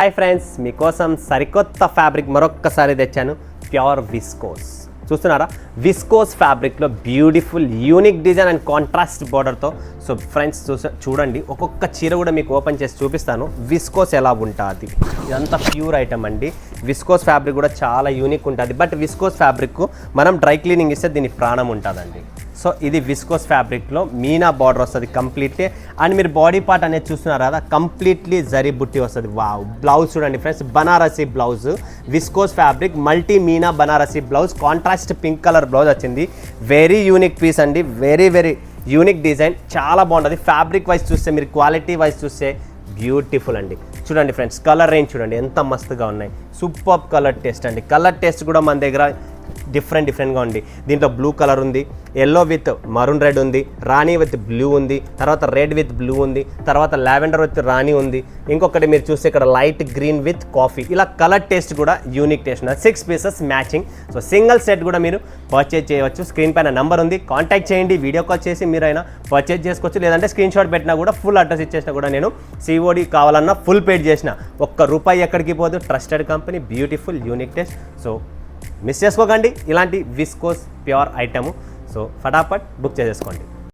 Hi friends, మీకోసం సరికొత్త fabric మరొక్కసారి తెచ్చాను. ప్యూర్ విస్కోస్ చూస్తున్నారా? విస్కోస్ ఫ్యాబ్రిక్లో beautiful unique design and contrast బార్డర్తో. సో ఫ్రెండ్స్ చూడండి, ఒక్కొక్క చీర కూడా మీకు ఓపెన్ చేసి చూపిస్తాను విస్కోస్ ఎలా ఉంటుంది. ఇదంతా ప్యూర్ ఐటమ్ అండి. విస్కోస్ ఫ్యాబ్రిక్ కూడా చాలా యూనిక్ ఉంటుంది. బట్ విస్కోస్ ఫ్యాబ్రిక్ మనం డ్రై క్లీనింగ్ ఇస్తే దీని ప్రాణం ఉంటుందండి. సో ఇది విస్కోస్ ఫ్యాబ్రిక్లో మీనా బార్డర్ వస్తుంది కంప్లీట్లీ. అండ్ మీరు బాడీ పార్ట్ అనేది చూస్తున్నారు కదా, కంప్లీట్లీ జరీ బుట్టి వస్తుంది. వావ్! బ్లౌజ్ చూడండి friends, Banarasi blouse, viscose fabric multi Meena Banarasi blouse, contrast pink colour blouse వచ్చింది. వెరీ యూనిక్ పీస్ అండి, వెరీ యూనిక్ డిజైన్, చాలా బాగుంటుంది. ఫ్యాబ్రిక్ వైజ్ చూస్తే, మీరు క్వాలిటీ వైజ్ చూస్తే బ్యూటిఫుల్ అండి. చూడండి ఫ్రెండ్స్, కలర్ రేంజ్ చూడండి ఎంత మస్తుగా ఉన్నాయి. సూపర్ కలర్ టేస్ట్ అండి. కలర్ టేస్ట్ కూడా మన దగ్గర డిఫరెంట్గా ఉంది. దీంట్లో బ్లూ కలర్ ఉంది, ఎల్లో విత్ మరూన్ రెడ్ ఉంది, రాణి విత్ బ్లూ ఉంది, తర్వాత రెడ్ విత్ బ్లూ ఉంది, తర్వాత లావెండర్ విత్ రాణి ఉంది. ఇంకొకటి మీరు చూస్తే ఇక్కడ లైట్ గ్రీన్ విత్ కాఫీ. ఇలా కలర్ టేస్ట్ కూడా యూనిక్ టేస్ట్ ఉంది. 6 pieces matching. So single set కూడా మీరు పర్చేజ్ చేయవచ్చు. స్క్రీన్ పైన నెంబర్ ఉంది, కాంటాక్ట్ చేయండి. వీడియో కాల్ చేసి మీరైనా పర్చేజ్ చేసుకోవచ్చు. లేదంటే స్క్రీన్ షాట్ పెట్టినా కూడా, ఫుల్ అడ్రస్ ఇచ్చేసినా కూడా నేను COD కావాలన్నా ఫుల్ పేడ్ చేసిన ₹1 ఎక్కడికి పోదు. Trusted company, beautiful unique taste. So miss చేసుకోకండి ఇలాంటి విస్కోస్ ప్యూర్ ఐటము. సో ఫటాఫట్ బుక్ చేసేసుకోండి.